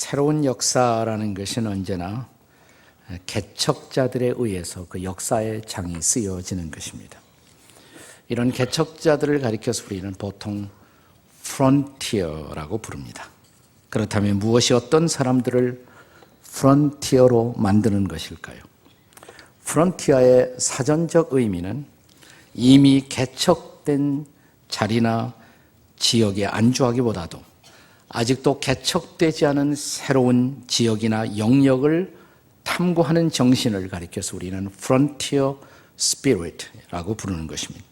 새로운 역사라는 것은 언제나 개척자들에 의해서 그 역사의 장이 쓰여지는 것입니다. 이런 개척자들을 가리켜서 우리는 보통 프론티어라고 부릅니다. 그렇다면 무엇이 어떤 사람들을 프론티어로 만드는 것일까요? 프론티어의 사전적 의미는 이미 개척된 자리나 지역에 안주하기보다도 아직도 개척되지 않은 새로운 지역이나 영역을 탐구하는 정신을 가리켜서 우리는 Frontier Spirit라고 부르는 것입니다.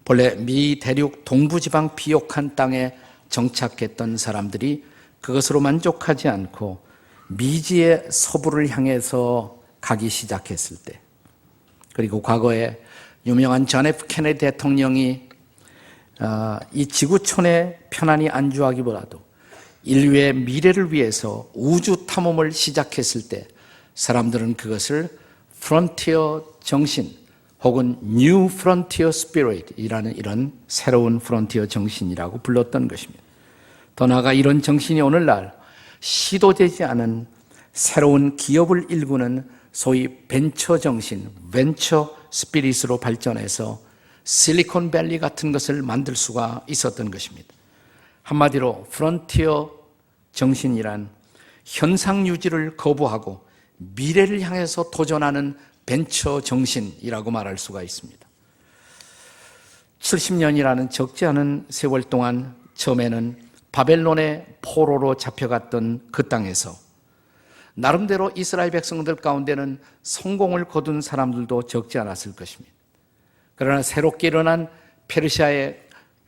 본래 미 대륙 동부지방 비옥한 땅에 정착했던 사람들이 그것으로 만족하지 않고 미지의 서부를 향해서 가기 시작했을 때, 그리고 과거에 유명한 존 F 케네디 대통령이 이 지구촌에 편안히 안주하기보다도 인류의 미래를 위해서 우주 탐험을 시작했을 때 사람들은 그것을 프론티어 정신 혹은 New Frontier Spirit이라는 이런 새로운 프론티어 정신이라고 불렀던 것입니다. 더 나아가 이런 정신이 오늘날 시도되지 않은 새로운 기업을 일구는 소위 벤처 정신, 벤처 스피릿으로 발전해서 실리콘밸리 같은 것을 만들 수가 있었던 것입니다. 한마디로 프론티어 정신이란 현상 유지를 거부하고 미래를 향해서 도전하는 벤처 정신이라고 말할 수가 있습니다. 70년이라는 적지 않은 세월 동안 처음에는 바벨론의 포로로 잡혀갔던 그 땅에서 나름대로 이스라엘 백성들 가운데는 성공을 거둔 사람들도 적지 않았을 것입니다. 그러나 새롭게 일어난 페르시아의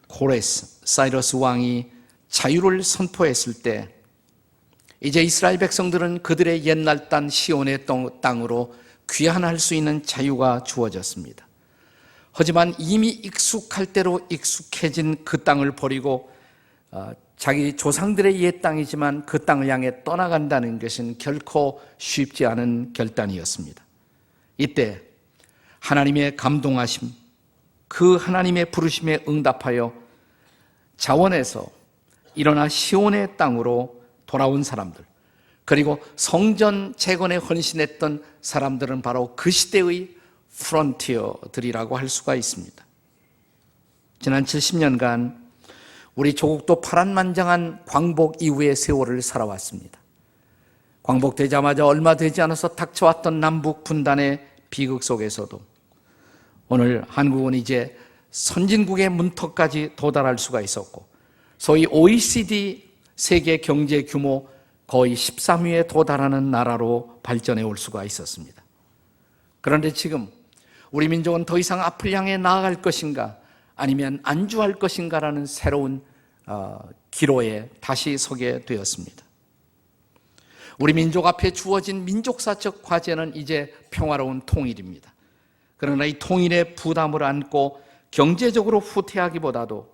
코레스, 사이러스 왕이 자유를 선포했을 때 이제 이스라엘 백성들은 그들의 옛날 땅 시온의 땅으로 귀환할 수 있는 자유가 주어졌습니다. 하지만 이미 익숙할 대로 익숙해진 그 땅을 버리고 자기 조상들의 옛 땅이지만 그 땅을 향해 떠나간다는 것은 결코 쉽지 않은 결단이었습니다. 이때 하나님의 감동하심, 그 하나님의 부르심에 응답하여 자원에서 일어나 시온의 땅으로 돌아온 사람들, 그리고 성전 재건에 헌신했던 사람들은 바로 그 시대의 프론티어들이라고 할 수가 있습니다. 지난 70년간 우리 조국도 파란만장한 광복 이후의 세월을 살아왔습니다. 광복되자마자 얼마 되지 않아서 닥쳐왔던 남북 분단의 비극 속에서도 오늘 한국은 이제 선진국의 문턱까지 도달할 수가 있었고 소위 OECD 세계 경제 규모 거의 13위에 도달하는 나라로 발전해 올 수가 있었습니다. 그런데 지금 우리 민족은 더 이상 앞을 향해 나아갈 것인가 아니면 안주할 것인가라는 새로운 기로에 다시 서게 되었습니다. 우리 민족 앞에 주어진 민족사적 과제는 이제 평화로운 통일입니다. 그러나 이 통일의 부담을 안고 경제적으로 후퇴하기보다도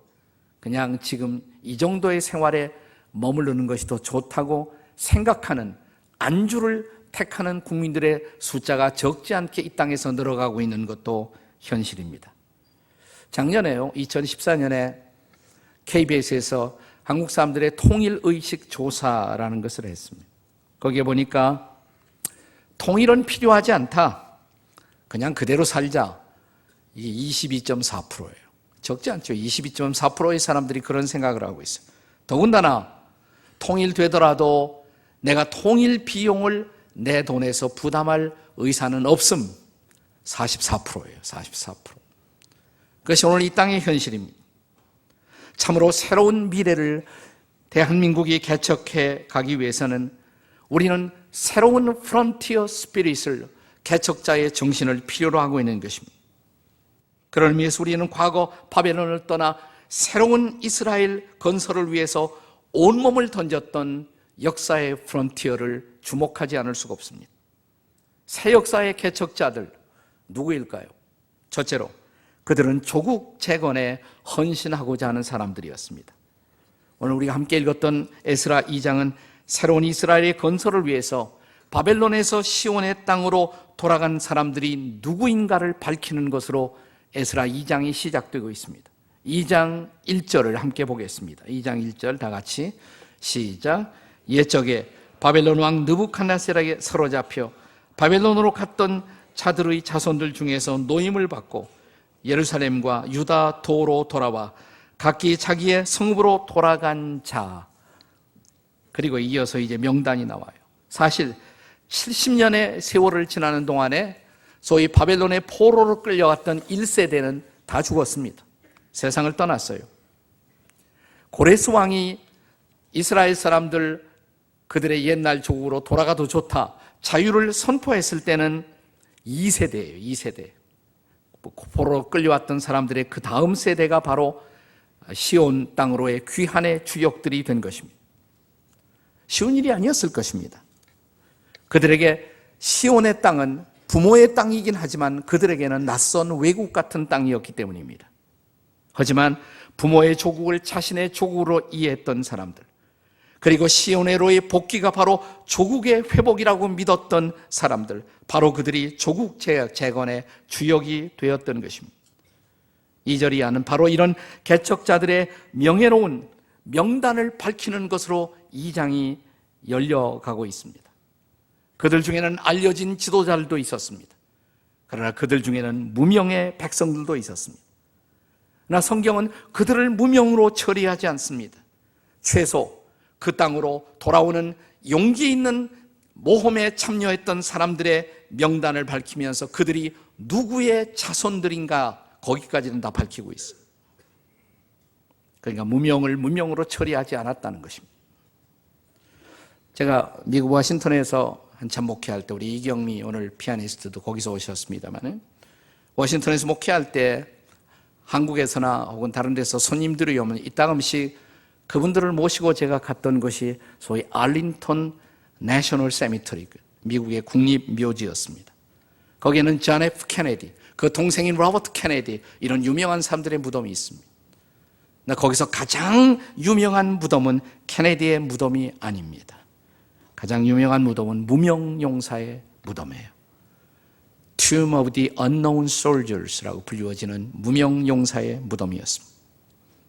그냥 지금 이 정도의 생활에 머무르는 것이 더 좋다고 생각하는 안주를 택하는 국민들의 숫자가 적지 않게 이 땅에서 늘어가고 있는 것도 현실입니다. 작년에요, 2014년에 KBS에서 한국 사람들의 통일의식 조사라는 것을 했습니다. 거기에 보니까 통일은 필요하지 않다, 그냥 그대로 살자, 이게 22.4%예요. 적지 않죠. 22.4%의 사람들이 그런 생각을 하고 있어요. 더군다나 통일되더라도 내가 통일 비용을 내 돈에서 부담할 의사는 없음, 44%예요. 44%. 그것이 오늘 이 땅의 현실입니다. 참으로 새로운 미래를 대한민국이 개척해 가기 위해서는 우리는 새로운 프론티어 스피릿을, 개척자의 정신을 필요로 하고 있는 것입니다. 그런 의미에서 우리는 과거 바벨론을 떠나 새로운 이스라엘 건설을 위해서 온몸을 던졌던 역사의 프론티어를 주목하지 않을 수가 없습니다. 새 역사의 개척자들 누구일까요? 첫째로 그들은 조국 재건에 헌신하고자 하는 사람들이었습니다. 오늘 우리가 함께 읽었던 에스라 2장은 새로운 이스라엘의 건설을 위해서 바벨론에서 시온의 땅으로 돌아간 사람들이 누구인가를 밝히는 것으로 에스라 2장이 시작되고 있습니다. 2장 1절을 함께 보겠습니다. 2장 1절 다 같이 시작. 옛적에 바벨론 왕 느부갓네살에게 사로잡혀 바벨론으로 갔던 자들의 자손들 중에서 노임을 받고 예루살렘과 유다 도로 돌아와 각기 자기의 성읍으로 돌아간 자, 그리고 이어서 이제 명단이 나와요. 사실 70년의 세월을 지나는 동안에 소위 바벨론의 포로로 끌려갔던 1세대는 다 죽었습니다. 세상을 떠났어요. 고레스 왕이 이스라엘 사람들 그들의 옛날 조국으로 돌아가도 좋다, 자유를 선포했을 때는 2세대예요. 2세대. 포로로 끌려왔던 사람들의 그 다음 세대가 바로 시온 땅으로의 귀환의 주역들이 된 것입니다. 쉬운 일이 아니었을 것입니다. 그들에게 시온의 땅은 부모의 땅이긴 하지만 그들에게는 낯선 외국 같은 땅이었기 때문입니다. 하지만 부모의 조국을 자신의 조국으로 이해했던 사람들, 그리고 시온으로의 복귀가 바로 조국의 회복이라고 믿었던 사람들, 바로 그들이 조국 재건의 주역이 되었던 것입니다. 2절 이하는 바로 이런 개척자들의 명예로운 명단을 밝히는 것으로 2장이 열려가고 있습니다. 그들 중에는 알려진 지도자들도 있었습니다. 그러나 그들 중에는 무명의 백성들도 있었습니다. 그러나 성경은 그들을 무명으로 처리하지 않습니다. 최소 그 땅으로 돌아오는 용기 있는 모험에 참여했던 사람들의 명단을 밝히면서 그들이 누구의 자손들인가 거기까지는 다 밝히고 있어요. 그러니까 무명을 무명으로 처리하지 않았다는 것입니다. 제가 미국 워싱턴에서 한참 목회할 때, 우리 이경미 오늘 피아니스트도 거기서 오셨습니다만, 워싱턴에서 목회할 때 한국에서나 혹은 다른 데서 손님들이 오면 이따금씩 그분들을 모시고 제가 갔던 곳이 소위 알링턴 내셔널 세미터리, 미국의 국립묘지였습니다. 거기에는 존 F 케네디, 그 동생인 로버트 케네디, 이런 유명한 사람들의 무덤이 있습니다. 거기서 가장 유명한 무덤은 케네디의 무덤이 아닙니다. 가장 유명한 무덤은 무명용사의 무덤이에요. Tomb of the Unknown Soldiers라고 불리워지는 무명용사의 무덤이었습니다.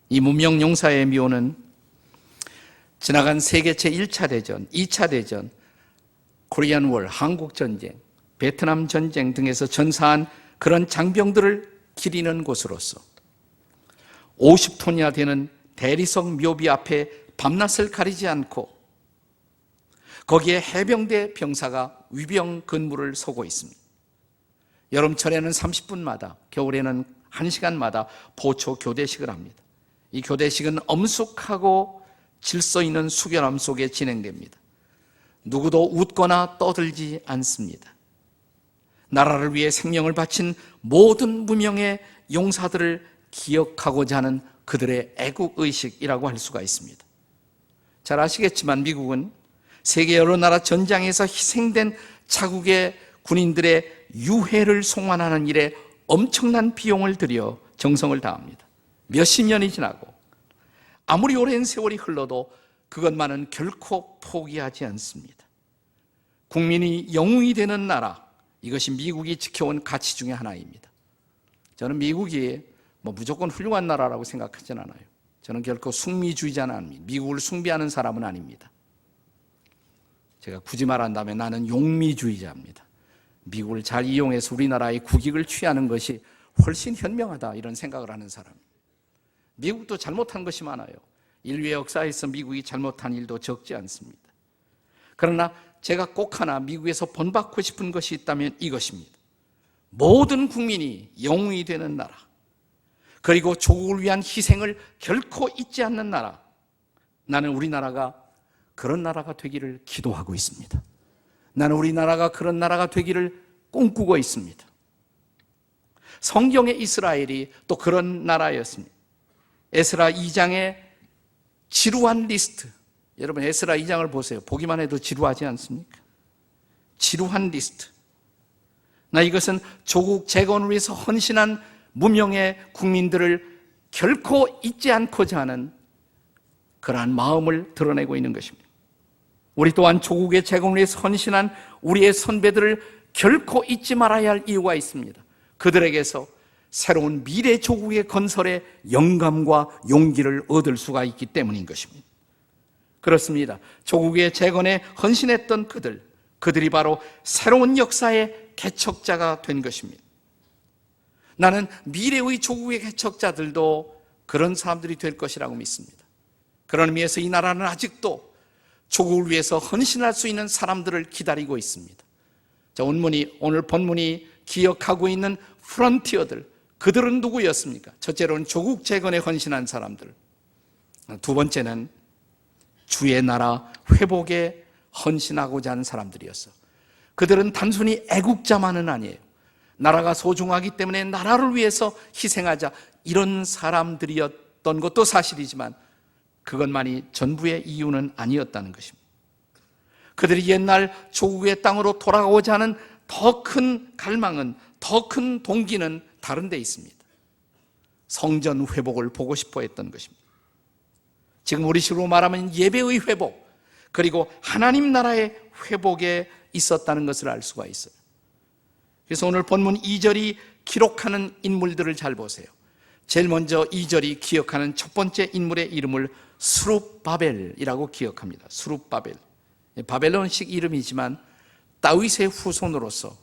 이 무명용사의 묘는 지나간 세계체 1차 대전, 2차 대전, 코리안 월, 한국전쟁, 베트남 전쟁 등에서 전사한 그런 장병들을 기리는 곳으로서 50톤이나 되는 대리석 묘비 앞에 밤낮을 가리지 않고 거기에 해병대 병사가 위병 근무를 서고 있습니다. 여름철에는 30분마다, 겨울에는 1시간마다 보초 교대식을 합니다. 이 교대식은 엄숙하고 질서 있는 숙연함 속에 진행됩니다. 누구도 웃거나 떠들지 않습니다. 나라를 위해 생명을 바친 모든 무명의 용사들을 기억하고자 하는 그들의 애국의식이라고 할 수가 있습니다. 잘 아시겠지만 미국은 세계 여러 나라 전장에서 희생된 자국의 군인들의 유해를 송환하는 일에 엄청난 비용을 들여 정성을 다합니다. 몇십 년이 지나고 아무리 오랜 세월이 흘러도 그것만은 결코 포기하지 않습니다. 국민이 영웅이 되는 나라, 이것이 미국이 지켜온 가치 중에 하나입니다. 저는 미국이 무조건 훌륭한 나라라고 생각하진 않아요. 저는 결코 숭미주의자는 아닙니다. 미국을 숭배하는 사람은 아닙니다. 제가 굳이 말한다면 나는 용미주의자입니다. 미국을 잘 이용해서 우리나라의 국익을 취하는 것이 훨씬 현명하다, 이런 생각을 하는 사람입니다. 미국도 잘못한 것이 많아요. 인류의 역사에서 미국이 잘못한 일도 적지 않습니다. 그러나 제가 꼭 하나 미국에서 본받고 싶은 것이 있다면 이것입니다. 모든 국민이 영웅이 되는 나라, 그리고 조국을 위한 희생을 결코 잊지 않는 나라, 나는 우리나라가 그런 나라가 되기를 기도하고 있습니다. 나는 우리나라가 그런 나라가 되기를 꿈꾸고 있습니다. 성경의 이스라엘이 또 그런 나라였습니다. 에스라 2장의 지루한 리스트, 여러분 에스라 2장을 보세요. 보기만 해도 지루하지 않습니까? 지루한 리스트. 이것은 조국 재건을 위해서 헌신한 무명의 국민들을 결코 잊지 않고자 하는 그러한 마음을 드러내고 있는 것입니다. 우리 또한 조국의 재건을 위해서 헌신한 우리의 선배들을 결코 잊지 말아야 할 이유가 있습니다. 그들에게서 새로운 미래 조국의 건설에 영감과 용기를 얻을 수가 있기 때문인 것입니다. 그렇습니다. 조국의 재건에 헌신했던 그들이 바로 새로운 역사의 개척자가 된 것입니다. 나는 미래의 조국의 개척자들도 그런 사람들이 될 것이라고 믿습니다. 그런 의미에서 이 나라는 아직도 조국을 위해서 헌신할 수 있는 사람들을 기다리고 있습니다. 자, 오늘 본문이 기억하고 있는 프론티어들, 그들은 누구였습니까? 첫째로는 조국 재건에 헌신한 사람들, 두 번째는 주의 나라 회복에 헌신하고자 하는 사람들이었어. 그들은 단순히 애국자만은 아니에요. 나라가 소중하기 때문에 나라를 위해서 희생하자, 이런 사람들이었던 것도 사실이지만 그것만이 전부의 이유는 아니었다는 것입니다. 그들이 옛날 조국의 땅으로 돌아가고자 하는 더 큰 갈망은, 더 큰 동기는 다른 데 있습니다. 성전 회복을 보고 싶어 했던 것입니다. 지금 우리식으로 말하면 예배의 회복, 그리고 하나님 나라의 회복에 있었다는 것을 알 수가 있어요. 그래서 오늘 본문 2절이 기록하는 인물들을 잘 보세요. 제일 먼저 2절이 기억하는 첫 번째 인물의 이름을 스룹바벨이라고 기억합니다. 스룹바벨. 바벨론식 이름이지만 다윗의 후손으로서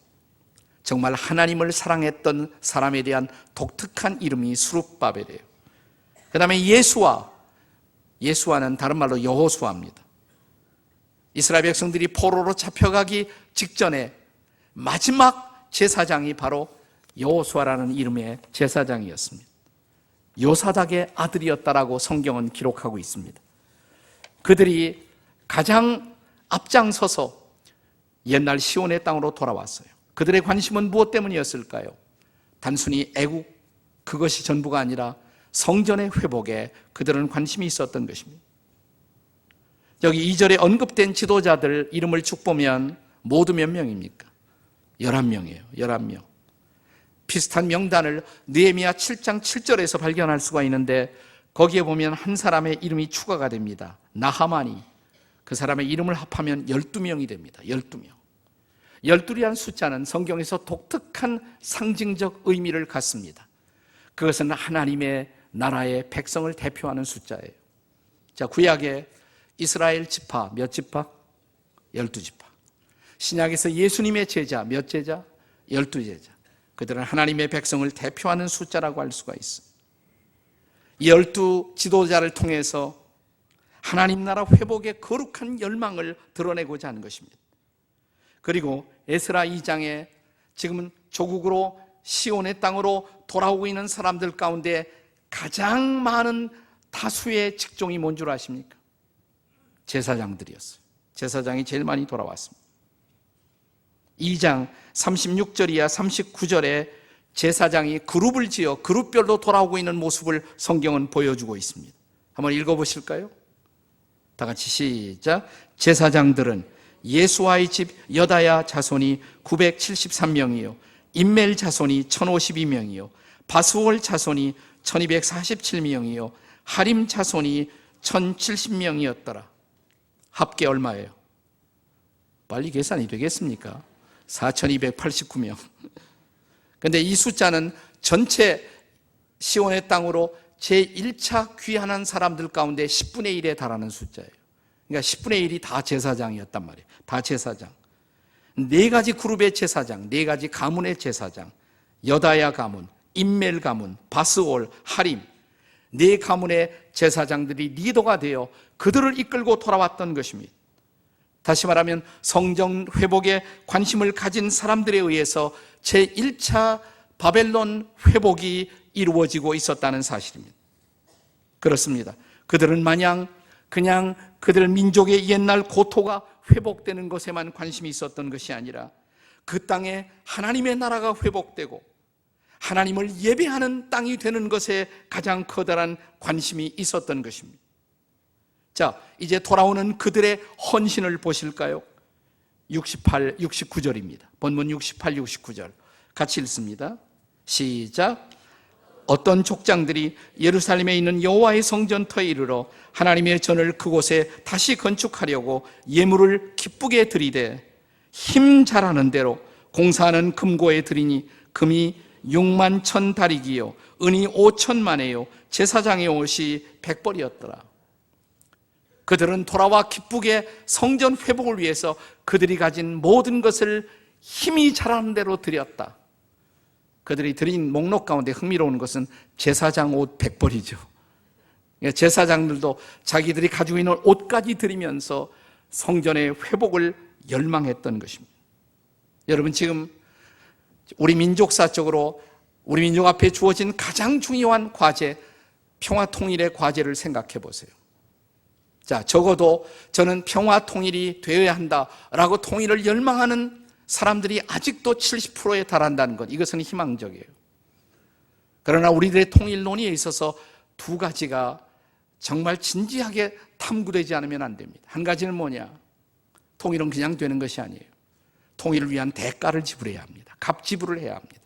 정말 하나님을 사랑했던 사람에 대한 독특한 이름이 스룹바벨이에요. 그 다음에 예수와는 다른 말로 여호수아입니다. 이스라엘 백성들이 포로로 잡혀가기 직전에 마지막 제사장이 바로 여호수아라는 이름의 제사장이었습니다. 요사닥의 아들이었다라고 성경은 기록하고 있습니다. 그들이 가장 앞장서서 옛날 시온의 땅으로 돌아왔어요. 그들의 관심은 무엇 때문이었을까요? 단순히 애국, 그것이 전부가 아니라 성전의 회복에 그들은 관심이 있었던 것입니다. 여기 2절에 언급된 지도자들 이름을 쭉 보면 모두 몇 명입니까? 11명이에요. 11명. 비슷한 명단을 느헤미야 7장 7절에서 발견할 수가 있는데 거기에 보면 한 사람의 이름이 추가가 됩니다. 나하만이. 그 사람의 이름을 합하면 12명이 됩니다. 12명. 12이라는 숫자는 성경에서 독특한 상징적 의미를 갖습니다. 그것은 하나님의 나라의 백성을 대표하는 숫자예요. 자, 구약에 이스라엘 지파 몇 지파? 12지파. 신약에서 예수님의 제자 몇 제자? 12제자. 그들은 하나님의 백성을 대표하는 숫자라고 할 수가 있어요. 이 12 지도자를 통해서 하나님 나라 회복의 거룩한 열망을 드러내고자 하는 것입니다. 그리고 에스라 2장에 지금은 조국으로 시온의 땅으로 돌아오고 있는 사람들 가운데 가장 많은 다수의 직종이 뭔 줄 아십니까? 제사장들이었어요. 제사장이 제일 많이 돌아왔습니다. 2장 36절이야 39절에 제사장이 그룹을 지어 그룹별로 돌아오고 있는 모습을 성경은 보여주고 있습니다. 한번 읽어보실까요? 다 같이 시작. 제사장들은 예수아의 집 여다야 자손이 973명이요 임멜 자손이 1052명이요 바스월 자손이 1247명이요 하림 자손이 1070명이었더라. 합계 얼마예요? 빨리 계산이 되겠습니까? 4289명. 그런데 이 숫자는 전체 시온의 땅으로 제1차 귀환한 사람들 가운데 10분의 1에 달하는 숫자예요. 그러니까 10분의 1이 다 제사장이었단 말이에요. 다 제사장. 네 가지 그룹의 제사장, 네 가지 가문의 제사장, 여다야 가문, 임멜 가문, 바스올, 하림, 네 가문의 제사장들이 리더가 되어 그들을 이끌고 돌아왔던 것입니다. 다시 말하면 성전 회복에 관심을 가진 사람들에 의해서 제1차 바벨론 회복이 이루어지고 있었다는 사실입니다. 그렇습니다. 그들은 마냥 그냥 그들 민족의 옛날 고토가 회복되는 것에만 관심이 있었던 것이 아니라 그 땅에 하나님의 나라가 회복되고 하나님을 예배하는 땅이 되는 것에 가장 커다란 관심이 있었던 것입니다. 자, 이제 돌아오는 그들의 헌신을 보실까요? 68, 69절입니다. 본문 68, 69절 같이 읽습니다. 시작. 어떤 족장들이 예루살렘에 있는 여호와의 성전터에 이르러 하나님의 전을 그곳에 다시 건축하려고 예물을 기쁘게 드리되 힘 잘하는 대로 공사하는 금고에 드리니 금이 6만 1천 다리기요 은이 5천만에요 제사장의 옷이 100벌이었더라. 그들은 돌아와 기쁘게 성전 회복을 위해서 그들이 가진 모든 것을 힘이 자라는 대로 드렸다. 그들이 드린 목록 가운데 흥미로운 것은 제사장 옷 100벌이죠. 제사장들도 자기들이 가지고 있는 옷까지 드리면서 성전의 회복을 열망했던 것입니다. 여러분, 지금 우리 민족사적으로 우리 민족 앞에 주어진 가장 중요한 과제, 평화 통일의 과제를 생각해 보세요. 자, 적어도 저는 평화 통일이 되어야 한다라고 통일을 열망하는 사람들이 아직도 70%에 달한다는 것, 이것은 희망적이에요. 그러나 우리들의 통일 논의에 있어서 두 가지가 정말 진지하게 탐구되지 않으면 안 됩니다. 한 가지는 뭐냐? 통일은 그냥 되는 것이 아니에요. 통일을 위한 대가를 지불해야 합니다. 값 지불을 해야 합니다.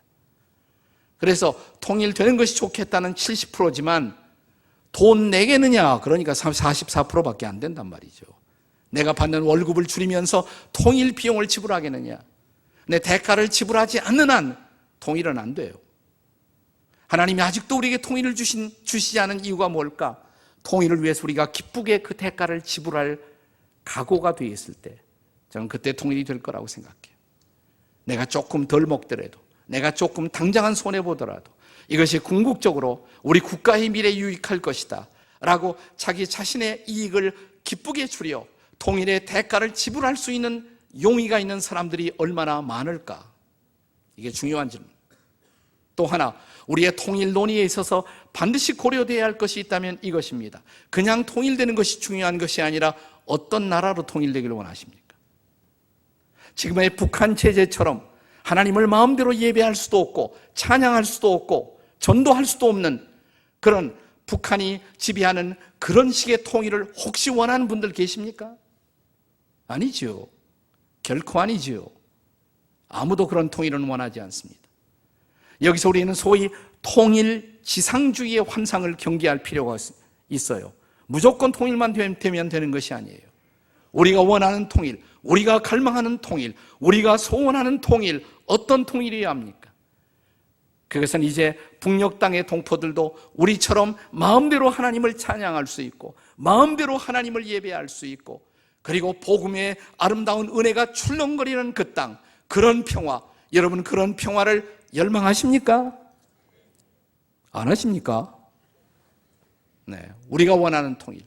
그래서 통일되는 것이 좋겠다는 70%지만 돈 내겠느냐? 그러니까 44%밖에 안 된단 말이죠. 내가 받는 월급을 줄이면서 통일 비용을 지불하겠느냐? 내 대가를 지불하지 않는 한 통일은 안 돼요. 하나님이 아직도 우리에게 통일을 주시지 않은 이유가 뭘까? 통일을 위해서 우리가 기쁘게 그 대가를 지불할 각오가 되어 있을 때 저는 그때 통일이 될 거라고 생각해요. 내가 조금 덜 먹더라도, 내가 조금 당장은 손해보더라도 이것이 궁극적으로 우리 국가의 미래에 유익할 것이다 라고 자기 자신의 이익을 기쁘게 줄여 통일의 대가를 지불할 수 있는 용의가 있는 사람들이 얼마나 많을까? 이게 중요한 질문. 또 하나, 우리의 통일 논의에 있어서 반드시 고려되어야 할 것이 있다면 이것입니다. 그냥 통일되는 것이 중요한 것이 아니라 어떤 나라로 통일되기를 원하십니까? 지금의 북한 체제처럼 하나님을 마음대로 예배할 수도 없고 찬양할 수도 없고 전도할 수도 없는 그런 북한이 지배하는 그런 식의 통일을 혹시 원하는 분들 계십니까? 아니죠. 결코 아니죠. 아무도 그런 통일은 원하지 않습니다. 여기서 우리는 소위 통일 지상주의의 환상을 경계할 필요가 있어요. 무조건 통일만 되면 되는 것이 아니에요. 우리가 원하는 통일, 우리가 갈망하는 통일, 우리가 소원하는 통일, 어떤 통일이어야 합니까? 그것은 이제 북녘 땅의 동포들도 우리처럼 마음대로 하나님을 찬양할 수 있고 마음대로 하나님을 예배할 수 있고 그리고 복음의 아름다운 은혜가 출렁거리는 그 땅, 그런 평화, 여러분 그런 평화를 열망하십니까? 안 하십니까? 네, 우리가 원하는 통일,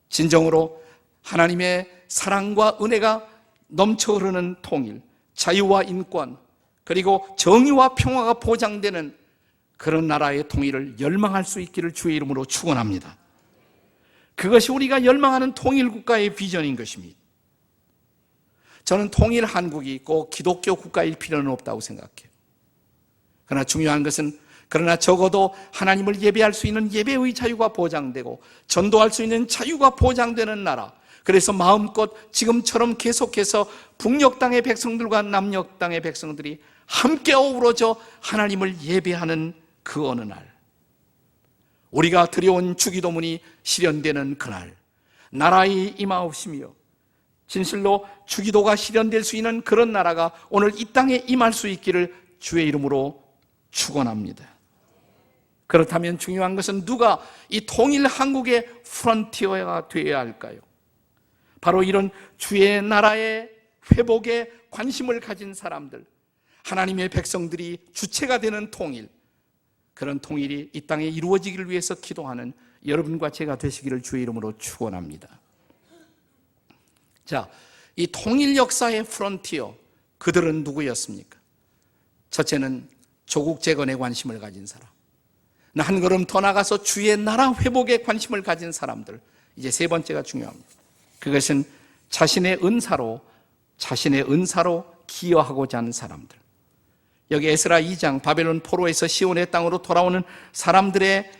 진정으로 하나님의 사랑과 은혜가 넘쳐 흐르는 통일, 자유와 인권, 그리고 정의와 평화가 보장되는 그런 나라의 통일을 열망할 수 있기를 주의 이름으로 축원합니다. 그것이 우리가 열망하는 통일 국가의 비전인 것입니다. 저는 통일 한국이 꼭 기독교 국가일 필요는 없다고 생각해요. 그러나 중요한 것은 그러나 적어도 하나님을 예배할 수 있는 예배의 자유가 보장되고 전도할 수 있는 자유가 보장되는 나라, 그래서 마음껏 지금처럼 계속해서 북녘 땅의 백성들과 남녘 땅의 백성들이 함께 어우러져 하나님을 예배하는 그 어느 날, 우리가 드려온 주기도문이 실현되는 그날, 나라의 임하옵시며 진실로 주기도가 실현될 수 있는 그런 나라가 오늘 이 땅에 임할 수 있기를 주의 이름으로 축원합니다. 그렇다면 중요한 것은 누가 이 통일 한국의 프론티어가 되어야 할까요? 바로 이런 주의 나라의 회복에 관심을 가진 사람들, 하나님의 백성들이 주체가 되는 통일, 그런 통일이 이 땅에 이루어지기를 위해서 기도하는 여러분과 제가 되시기를 주의 이름으로 축원합니다. 자, 이 통일 역사의 프론티어, 그들은 누구였습니까? 첫째는 조국 재건에 관심을 가진 사람, 한 걸음 더 나가서 주의 나라 회복에 관심을 가진 사람들. 이제 세 번째가 중요합니다. 그것은 자신의 은사로 기여하고자 하는 사람들. 여기 에스라 2장 바벨론 포로에서 시온의 땅으로 돌아오는 사람들의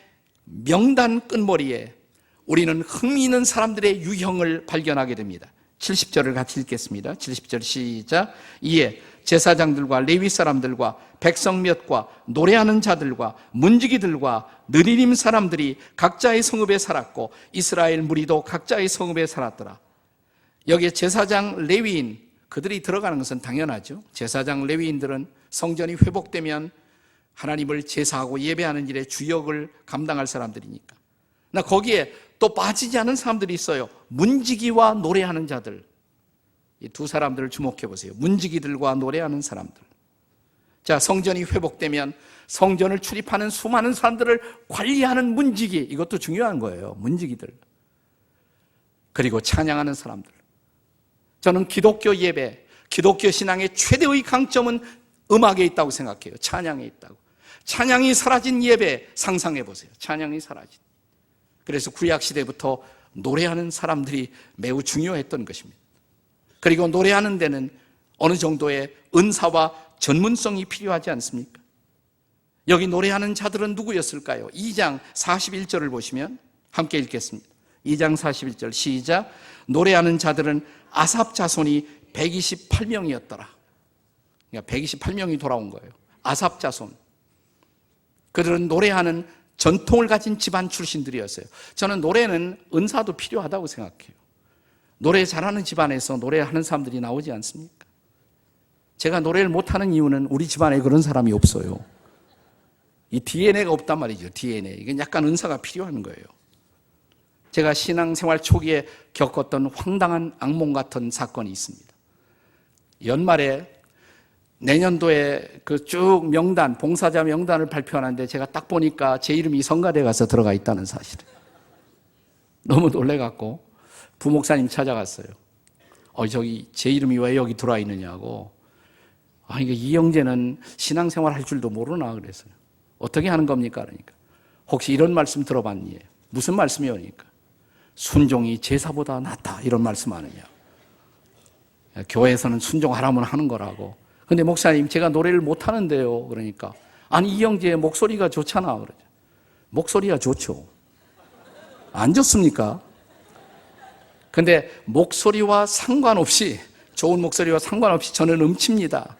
명단 끝머리에 우리는 흥미있는 사람들의 유형을 발견하게 됩니다. 70절을 같이 읽겠습니다. 70절 시작. 이에 제사장들과 레위 사람들과 백성 몇과 노래하는 자들과 문지기들과 느리림 사람들이 각자의 성읍에 살았고 이스라엘 무리도 각자의 성읍에 살았더라. 여기에 제사장 레위인, 그들이 들어가는 것은 당연하죠. 제사장 레위인들은 성전이 회복되면 하나님을 제사하고 예배하는 일에 주역을 감당할 사람들이니까. 거기에 또 빠지지 않은 사람들이 있어요. 문지기와 노래하는 자들. 이 두 사람들을 주목해 보세요. 문지기들과 노래하는 사람들. 자, 성전이 회복되면 성전을 출입하는 수많은 사람들을 관리하는 문지기, 이것도 중요한 거예요. 문지기들. 그리고 찬양하는 사람들. 저는 기독교 예배, 기독교 신앙의 최대의 강점은 음악에 있다고 생각해요. 찬양에 있다고. 찬양이 사라진 예배 상상해 보세요. 찬양이 사라진. 그래서 구약시대부터 노래하는 사람들이 매우 중요했던 것입니다. 그리고 노래하는 데는 어느 정도의 은사와 전문성이 필요하지 않습니까? 여기 노래하는 자들은 누구였을까요? 2장 41절을 보시면 함께 읽겠습니다. 2장 41절 시작. 노래하는 자들은 아삽 자손이 128명이었더라. 그러니까 128명이 돌아온 거예요. 아삽 자손. 그들은 노래하는 전통을 가진 집안 출신들이었어요. 저는 노래는 은사도 필요하다고 생각해요. 노래 잘하는 집안에서 노래하는 사람들이 나오지 않습니까? 제가 노래를 못하는 이유는 우리 집안에 그런 사람이 없어요. 이 DNA가 없단 말이죠. DNA. 이건 약간 은사가 필요한 거예요. 제가 신앙생활 초기에 겪었던 황당한 악몽 같은 사건이 있습니다. 연말에 내년도에 그 쭉 명단, 봉사자 명단을 발표하는데 제가 딱 보니까 제 이름이 성가대에 가서 들어가 있다는 사실을. 너무 놀래갖고 부목사님 찾아갔어요. 저기 제 이름이 왜 여기 들어와 있느냐고. 이게 이영재는 신앙생활 할 줄도 모르나 그랬어요. 어떻게 하는 겁니까? 그러니까. 혹시 이런 말씀 들어봤니? 무슨 말씀이요? 그러니까. 순종이 제사보다 낫다. 이런 말씀 아느냐. 교회에서는 순종하라면 하는 거라고. 근데 목사님 제가 노래를 못 하는데요. 그러니까. 아니 이영재의 목소리가 좋잖아. 그러죠. 목소리가 좋죠. 안 좋습니까? 근데 목소리와 상관없이, 좋은 목소리와 상관없이 저는 음치입니다.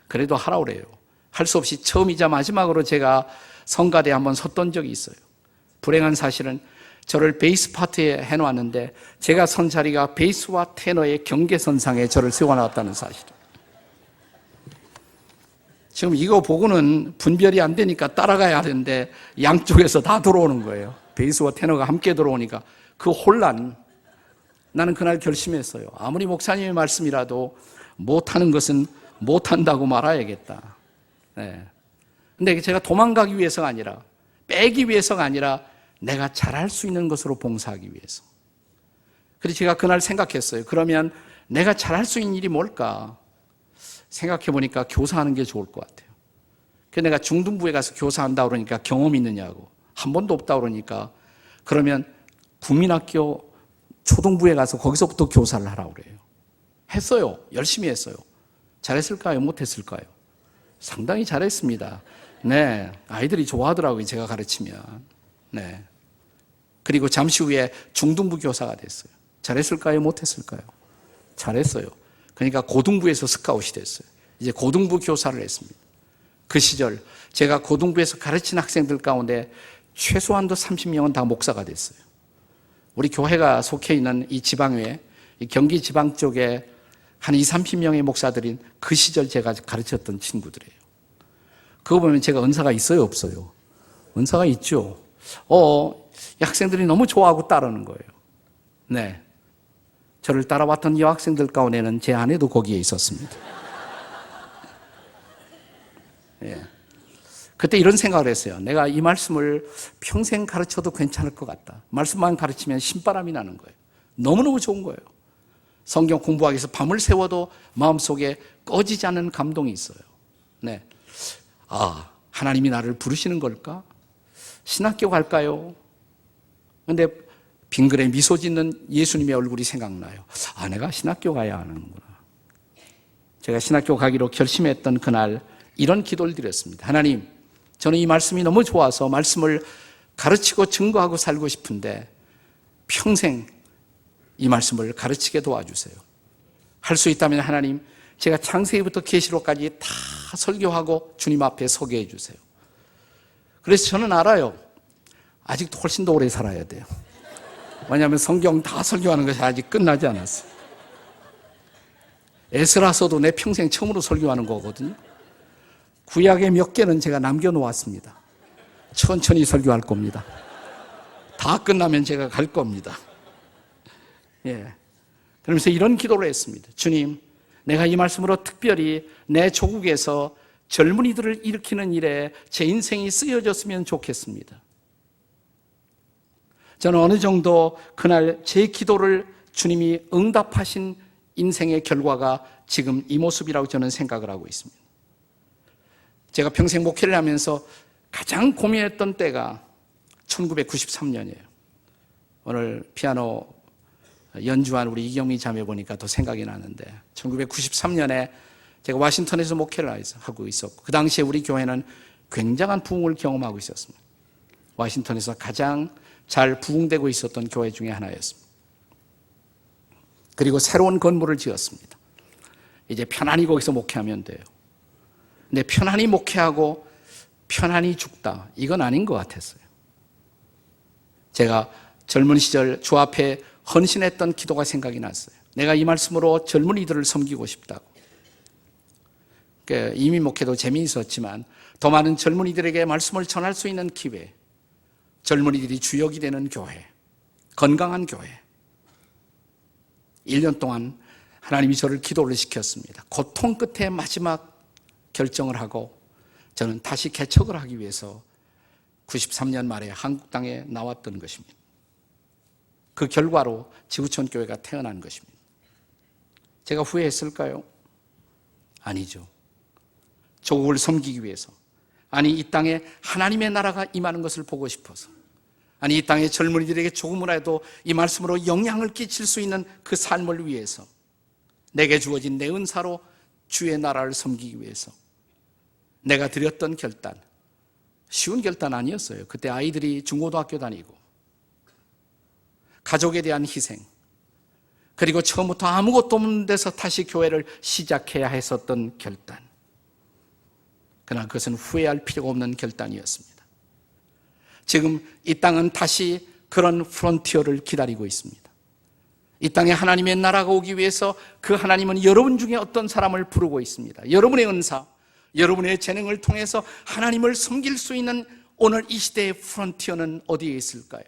그래도 하라고 그래요. 할 수 없이 처음이자 마지막으로 제가 성가대에 한번 섰던 적이 있어요. 불행한 사실은 저를 베이스 파트에 해놓았는데 제가 선 자리가 베이스와 테너의 경계선상에 저를 세워놨다는 사실. 지금 이거 보고는 분별이 안 되니까 따라가야 하는데 양쪽에서 다 들어오는 거예요. 베이스와 테너가 함께 들어오니까 그 혼란. 나는 그날 결심했어요. 아무리 목사님의 말씀이라도 못하는 것은 못한다고 말아야겠다. 네. 근데 제가 도망가기 위해서가 아니라, 빼기 위해서가 아니라 내가 잘할 수 있는 것으로 봉사하기 위해서. 그래서 제가 그날 생각했어요. 그러면 내가 잘할 수 있는 일이 뭘까? 생각해 보니까 교사하는 게 좋을 것 같아요. 그래서 내가 중등부에 가서 교사한다 그러니까 경험 있느냐고. 한 번도 없다 그러니까 그러면 국민학교 초등부에 가서 거기서부터 교사를 하라고 그래요. 했어요. 열심히 했어요. 잘했을까요? 못했을까요? 상당히 잘했습니다. 네. 아이들이 좋아하더라고요. 제가 가르치면. 네. 그리고 잠시 후에 중등부 교사가 됐어요. 잘했을까요? 못했을까요? 잘했어요. 그러니까 고등부에서 스카웃이 됐어요. 이제 고등부 교사를 했습니다. 그 시절 제가 고등부에서 가르친 학생들 가운데 최소한도 30명은 다 목사가 됐어요. 우리 교회가 속해 있는 이 지방에, 이 경기 지방 쪽에 한 20, 30명의 목사들인 그 시절 제가 가르쳤던 친구들이에요. 그거 보면 제가 은사가 있어요, 없어요? 은사가 있죠. 이 학생들이 너무 좋아하고 따르는 거예요. 네. 저를 따라왔던 여학생들 가운데는 제 아내도 거기에 있었습니다. 예. 그때 이런 생각을 했어요. 내가 이 말씀을 평생 가르쳐도 괜찮을 것 같다. 말씀만 가르치면 신바람이 나는 거예요. 너무너무 좋은 거예요. 성경 공부하기 위해서 밤을 새워도 마음속에 꺼지지 않는 감동이 있어요. 네. 하나님이 나를 부르시는 걸까? 신학교 갈까요? 근데 빙그레 미소 짓는 예수님의 얼굴이 생각나요. 내가 신학교 가야 하는구나. 제가 신학교 가기로 결심했던 그날 이런 기도를 드렸습니다. 하나님, 저는 이 말씀이 너무 좋아서 말씀을 가르치고 증거하고 살고 싶은데 평생 이 말씀을 가르치게 도와주세요. 할 수 있다면 하나님, 제가 창세기부터 계시록까지 다 설교하고 주님 앞에 서게 해주세요. 그래서 저는 알아요. 아직도 훨씬 더 오래 살아야 돼요. 왜냐하면 성경 다 설교하는 것이 아직 끝나지 않았어요. 에스라서도 내 평생 처음으로 설교하는 거거든요. 구약의 몇 개는 제가 남겨놓았습니다. 천천히 설교할 겁니다. 다 끝나면 제가 갈 겁니다. 예. 그러면서 이런 기도를 했습니다. 주님, 내가 이 말씀으로 특별히 내 조국에서 젊은이들을 일으키는 일에 제 인생이 쓰여졌으면 좋겠습니다. 저는 어느 정도 그날 제 기도를 주님이 응답하신 인생의 결과가 지금 이 모습이라고 저는 생각을 하고 있습니다. 제가 평생 목회를 하면서 가장 고민했던 때가 1993년이에요. 오늘 피아노 연주한 우리 이경미 자매 보니까 더 생각이 나는데 1993년에 제가 워싱턴에서 목회를 하고 있었고 그 당시에 우리 교회는 굉장한 부흥을 경험하고 있었습니다. 워싱턴에서 가장 잘 부흥되고 있었던 교회 중에 하나였습니다. 그리고 새로운 건물을 지었습니다. 이제 편안히 거기서 목회하면 돼요. 근데 편안히 목회하고 편안히 죽다, 이건 아닌 것 같았어요. 제가 젊은 시절 주 앞에 헌신했던 기도가 생각이 났어요. 내가 이 말씀으로 젊은이들을 섬기고 싶다고. 이미 목회도 재미있었지만 더 많은 젊은이들에게 말씀을 전할 수 있는 기회, 젊은이들이 주역이 되는 교회, 건강한 교회. 1년 동안 하나님이 저를 기도를 시켰습니다. 고통 끝에 마지막 결정을 하고 저는 다시 개척을 하기 위해서 93년 말에 한국 땅에 나왔던 것입니다. 그 결과로 지구촌 교회가 태어난 것입니다. 제가 후회했을까요? 아니죠. 조국을 섬기기 위해서, 아니 이 땅에 하나님의 나라가 임하는 것을 보고 싶어서, 아니 이 땅의 젊은이들에게 조금이라도 이 말씀으로 영향을 끼칠 수 있는 그 삶을 위해서, 내게 주어진 내 은사로 주의 나라를 섬기기 위해서 내가 드렸던 결단, 쉬운 결단 아니었어요. 그때 아이들이 중고등학교 다니고 가족에 대한 희생, 그리고 처음부터 아무것도 없는 데서 다시 교회를 시작해야 했었던 결단. 그러나 그것은 후회할 필요가 없는 결단이었습니다. 지금 이 땅은 다시 그런 프론티어를 기다리고 있습니다. 이 땅에 하나님의 나라가 오기 위해서 그 하나님은 여러분 중에 어떤 사람을 부르고 있습니다. 여러분의 은사, 여러분의 재능을 통해서 하나님을 섬길 수 있는 오늘 이 시대의 프론티어는 어디에 있을까요?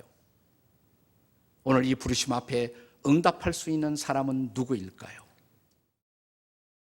오늘 이 부르심 앞에 응답할 수 있는 사람은 누구일까요?